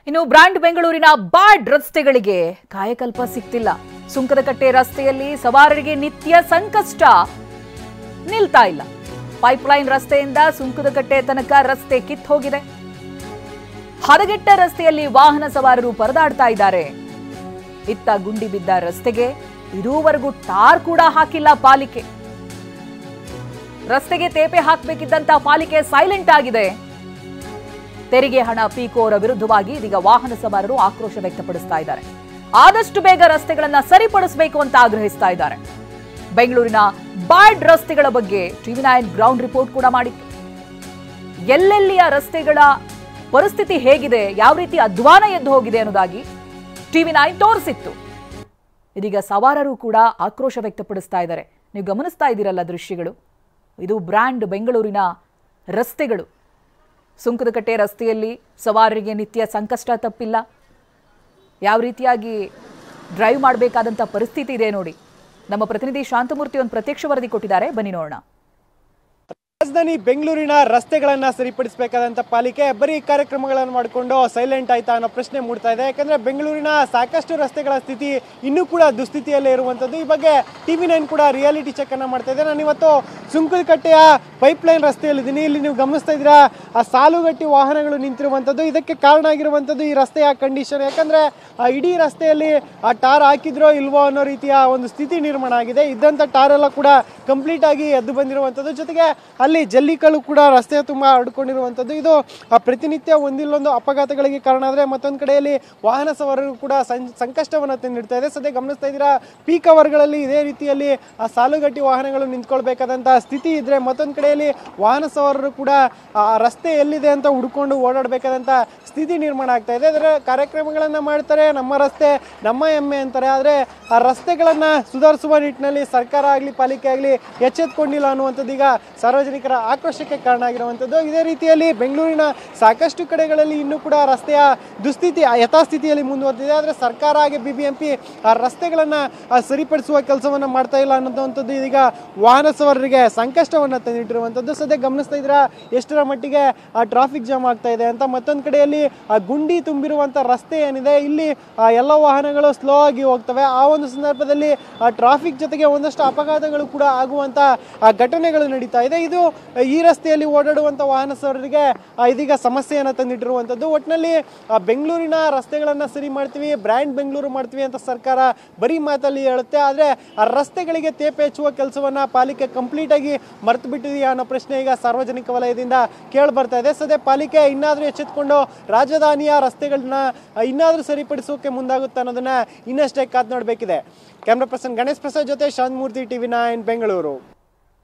ಇನ್ನು ಬ್ರಾಂಡ್ ಬೆಂಗಳೂರಿನ ಬಾಡ್ ರಸ್ತೆಗಳಿಗೆ ಕಾಯಕಲ್ಪ ಸಿಗ್ತಿಲ್ಲ. ಸುಂಕದಕಟ್ಟೆ ರಸ್ತೆಯಲ್ಲಿ ಸವಾರರಿಗೆ ನಿತ್ಯ ಸಂಕಷ್ಟ ನಿಲ್ತಾ ಇಲ್ಲ. ಪೈಪ್ಲೈನ್ ರಸ್ತೆಯಿಂದ ಸುಂಕದಕಟ್ಟೆ ತನಕ ರಸ್ತೆ ಕಿತ್ತು ಹೋಗಿದೆ. ಹದಗೆಟ್ಟ ರಸ್ತೆಯಲ್ಲಿ ವಾಹನ ಸವಾರರು ಪರದಾಡ್ತಾ ಇದ್ದಾರೆ. ಇತ್ತ ಗುಂಡಿ ಬಿದ್ದ ರಸ್ತೆಗೆ ಇದುವರೆಗೂ ಟಾರ್ ಕೂಡ ಹಾಕಿಲ್ಲ ಪಾಲಿಕೆ. ರಸ್ತೆಗೆ ತೇಪೆ ಹಾಕಬೇಕಿದ್ದಂತ ಪಾಲಿಕೆ ಸೈಲೆಂಟ್ ಆಗಿದೆ. ತೆರಿಗೆ ಹಣ ಪೀಕೋರ ವಿರುದ್ಧವಾಗಿ ಇದೀಗ ವಾಹನ ಸವಾರರು ಆಕ್ರೋಶ ವ್ಯಕ್ತಪಡಿಸ್ತಾ ಇದ್ದಾರೆ. ಆದಷ್ಟು ಬೇಗ ರಸ್ತೆಗಳನ್ನ ಸರಿಪಡಿಸಬೇಕು ಅಂತ ಆಗ್ರಹಿಸ್ತಾ ಇದ್ದಾರೆ. ಬೆಂಗಳೂರಿನ ಬಾಡ್ ರಸ್ತೆಗಳ ಬಗ್ಗೆ ಟಿವಿ9 ಗ್ರೌಂಡ್ ರಿಪೋರ್ಟ್ ಕೂಡ ಮಾಡಿತ್ತು. ಎಲ್ಲೆಲ್ಲಿಯ ರಸ್ತೆಗಳ ಪರಿಸ್ಥಿತಿ ಹೇಗಿದೆ, ಯಾವ ರೀತಿ ಅಧ್ವಾನ ಎದ್ದು ಹೋಗಿದೆ ಅನ್ನೋದಾಗಿ ಟಿವಿ9 ತೋರಿಸಿತ್ತು. ಇದೀಗ ಸವಾರರು ಕೂಡ ಆಕ್ರೋಶ ವ್ಯಕ್ತಪಡಿಸ್ತಾ ಇದ್ದಾರೆ. ನೀವು ಗಮನಿಸ್ತಾ ಇದ್ದೀರಲ್ಲ ದೃಶ್ಯಗಳು, ಇದು ಬ್ರ್ಯಾಂಡ್ ಬೆಂಗಳೂರಿನ ರಸ್ತೆಗಳು. ಸುಂಕದಕಟ್ಟೆ ರಸ್ತೆಯಲ್ಲಿ ಸವಾರರಿಗೆ ನಿತ್ಯ ಸಂಕಷ್ಟ ತಪ್ಪಿಲ್ಲ. ಯಾವ ರೀತಿಯಾಗಿ ಡ್ರೈವ್ ಮಾಡಬೇಕಾದಂಥ ಪರಿಸ್ಥಿತಿ ಇದೆ ನೋಡಿ. ನಮ್ಮ ಪ್ರತಿನಿಧಿ ಶಾಂತಮೂರ್ತಿ ಒಂದು ಪ್ರತ್ಯಕ್ಷ ವರದಿ ಕೊಟ್ಟಿದ್ದಾರೆ, ಬನ್ನಿ ನೋಡೋಣ. ರಾಜಧಾನಿ ಬೆಂಗಳೂರಿನ ರಸ್ತೆಗಳನ್ನ ಸರಿಪಡಿಸಬೇಕಾದಂತ ಪಾಲಿಕೆ ಬರೀ ಕಾರ್ಯಕ್ರಮಗಳನ್ನು ಮಾಡಿಕೊಂಡು ಸೈಲೆಂಟ್ ಆಯ್ತಾ ಅನ್ನೋ ಪ್ರಶ್ನೆ ಮೂಡ್ತಾ ಇದೆ. ಯಾಕಂದ್ರೆ ಬೆಂಗಳೂರಿನ ಸಾಕಷ್ಟು ರಸ್ತೆಗಳ ಸ್ಥಿತಿ ಇನ್ನೂ ಕೂಡ ದುಸ್ಥಿತಿಯಲ್ಲೇ ಇರುವಂತದ್ದು. ಈ ಬಗ್ಗೆ ಟಿವಿ9 ಕೂಡ ರಿಯಾಲಿಟಿ ಚೆಕ್ ಅನ್ನ ಮಾಡ್ತಾ ಇದೆ. ನಾನು ಇವತ್ತು ಸುಂಕದಕಟ್ಟೆಯ ಪೈಪ್ಲೈನ್ ರಸ್ತೆಯಲ್ಲಿದ್ದೀನಿ. ಇಲ್ಲಿ ನೀವು ಗಮನಿಸ್ತಾ ಇದ್ದೀರಾ, ಆ ಸಾಲುಗಟ್ಟಿ ವಾಹನಗಳು ನಿಂತಿರುವಂತದ್ದು. ಇದಕ್ಕೆ ಕಾರಣ ಆಗಿರುವಂತದ್ದು ಈ ರಸ್ತೆಯ ಕಂಡೀಷನ್. ಯಾಕಂದ್ರೆ ಆ ಇಡೀ ರಸ್ತೆಯಲ್ಲಿ ಆ ಟಾರ್ ಹಾಕಿದ್ರೋ ಇಲ್ವೋ ಅನ್ನೋ ರೀತಿಯ ಒಂದು ಸ್ಥಿತಿ ನಿರ್ಮಾಣ ಆಗಿದೆ. ಇದ್ದಂತ ಟಾರ್ ಎಲ್ಲ ಕೂಡ ಕಂಪ್ಲೀಟ್ ಆಗಿ ಎದ್ದು ಬಂದಿರುವಂತದ್ದು. ಜೊತೆಗೆ ಅಲ್ಲಿ ಜಲ್ಲಿಕಲ್ಲು ಕೂಡ ರಸ್ತೆಯ ತುಂಬ ಹರಡಿಕೊಂಡಿರುವಂಥದ್ದು. ಇದು ಪ್ರತಿನಿತ್ಯ ಒಂದಿಲ್ಲೊಂದು ಅಪಘಾತಗಳಿಗೆ ಕಾರಣ ಆದರೆ ಮತ್ತೊಂದು ಕಡೆಯಲ್ಲಿ ವಾಹನ ಸವಾರರು ಕೂಡ ಸಂಕಷ್ಟವನ್ನು ತಂದಿಡ್ತಾ ಇದೆ. ಸದ್ಯ ಗಮನಿಸ್ತಾ ಇದ್ದೀರಾ, ಪೀಕ್ ಅವರ್ಗಳಲ್ಲಿ ಇದೇ ರೀತಿಯಲ್ಲಿ ಆ ಸಾಲುಗಟ್ಟಿ ವಾಹನಗಳು ನಿಂತ್ಕೊಳ್ಬೇಕಾದಂತಹ ಸ್ಥಿತಿ ಇದ್ರೆ, ಮತ್ತೊಂದು ಕಡೆಯಲ್ಲಿ ವಾಹನ ಸವಾರರು ಕೂಡ ಆ ರಸ್ತೆ ಎಲ್ಲಿದೆ ಅಂತ ಹುಡ್ಕೊಂಡು ಓಡಾಡಬೇಕಾದಂಥ ಸ್ಥಿತಿ ನಿರ್ಮಾಣ ಆಗ್ತಾ ಇದೆ. ಅದರ ಕಾರ್ಯಕ್ರಮಗಳನ್ನು ಮಾಡ್ತಾರೆ, ನಮ್ಮ ರಸ್ತೆ ನಮ್ಮ ಹೆಮ್ಮೆ ಅಂತಾರೆ. ಆದರೆ ಆ ರಸ್ತೆಗಳನ್ನು ಸುಧಾರಿಸುವ ನಿಟ್ಟಿನಲ್ಲಿ ಸರ್ಕಾರ ಆಗಲಿ ಪಾಲಿಕೆ ಆಗಲಿ ಎಚ್ಚೆತ್ತುಕೊಂಡಿಲ್ಲ ಅನ್ನುವಂಥದ್ದು ಈಗ ಸಾರ್ವಜನಿಕರ ಆಕ್ರೋಶಕ್ಕೆ ಕಾರಣ ಆಗಿರುವಂಥದ್ದು. ಇದೇ ರೀತಿಯಲ್ಲಿ ಬೆಂಗಳೂರಿನ ಸಾಕಷ್ಟು ಕಡೆಗಳಲ್ಲಿ ಇನ್ನೂ ಕೂಡ ರಸ್ತೆಯ ದುಸ್ಥಿತಿ ಯಥಾಸ್ಥಿತಿಯಲ್ಲಿ ಮುಂದುವರೆದಿದೆ. ಆದರೆ ಸರ್ಕಾರ ಹಾಗೆ BBMP ಆ ರಸ್ತೆಗಳನ್ನು ಸರಿಪಡಿಸುವ ಕೆಲಸವನ್ನು ಮಾಡ್ತಾ ಇಲ್ಲ ಅನ್ನೋಂಥದ್ದು ಇದೀಗ ವಾಹನ ಸವಾರರಿಗೆ ಸಂಕಷ್ಟವನ್ನು ತಂದಿಟ್ಟಿರುವಂಥದ್ದು. ಸದ್ಯ ಗಮನಿಸ್ತಾ ಇದ್ದೀರಾ ಎಷ್ಟರ ಮಟ್ಟಿಗೆ ಆ ಟ್ರಾಫಿಕ್ ಜಾಮ್ ಆಗ್ತಾ ಇದೆ ಅಂತ. ಮತ್ತೊಂದು ಕಡೆಯಲ್ಲಿ ಆ ಗುಂಡಿ ತುಂಬಿರುವಂಥ ರಸ್ತೆ ಏನಿದೆ, ಇಲ್ಲಿ ಎಲ್ಲ ವಾಹನಗಳು ಸ್ಲೋ ಆಗಿ ಹೋಗ್ತವೆ. ಆ ಒಂದು ಸಂದರ್ಭದಲ್ಲಿ ಆ ಟ್ರಾಫಿಕ್ ಜೊತೆಗೆ ಒಂದಷ್ಟು ಅಪಘಾತಗಳು ಕೂಡ ಆಗುವಂಥ ಘಟನೆಗಳು ನಡೀತಾ ಇದೆ. ಇದು ಈ ರಸ್ತೆಯಲ್ಲಿ ಓಡಾಡುವಂಥ ವಾಹನ ಸವಾರರಿಗೆ ಇದೀಗ ಸಮಸ್ಯೆಯನ್ನು ತಂದಿಟ್ಟಿರುವಂಥದ್ದು. ಒಟ್ಟಿನಲ್ಲಿ ಬೆಂಗಳೂರಿನ ರಸ್ತೆಗಳನ್ನು ಸರಿ ಮಾಡ್ತೀವಿ, ಬ್ರ್ಯಾಂಡ್ ಬೆಂಗಳೂರು ಮಾಡ್ತೀವಿ ಅಂತ ಸರ್ಕಾರ ಬರೀ ಮಾತಲ್ಲಿ ಹೇಳುತ್ತೆ. ಆದರೆ ಆ ರಸ್ತೆಗಳಿಗೆ ತೇಪೆ ಹಚ್ಚುವ ಕೆಲಸವನ್ನು ಪಾಲಿಕೆ ಕಂಪ್ಲೀಟ್ ಆಗಿ ಮರೆತು ಬಿಟ್ಟಿದೆಯಾ ಅನ್ನೋ ಪ್ರಶ್ನೆ ಈಗ ಸಾರ್ವಜನಿಕ ವಲಯದಿಂದ ಕೇಳಿ ಬರ್ತಾ ಇದೆ. ಸದ್ಯ ಪಾಲಿಕೆ ಇನ್ನಾದರೂ ಎಚ್ಚೆತ್ತುಕೊಂಡು ರಾಜಧಾನಿಯ ರಸ್ತೆಗಳನ್ನ ಇನ್ನಾದರೂ ಸರಿಪಡಿಸೋಕೆ ಮುಂದಾಗುತ್ತೆ ಅನ್ನೋದನ್ನ ಇನ್ನಷ್ಟೇ ಕಾದು ನೋಡಬೇಕಿದೆ. ಕ್ಯಾಮ್ರಾ ಪರ್ಸನ್ ಗಣೇಶ್ ಪ್ರಸಾದ್ ಜೊತೆ ಶಾಂತಮೂರ್ತಿ, ಟಿವಿ9 ಬೆಂಗಳೂರು.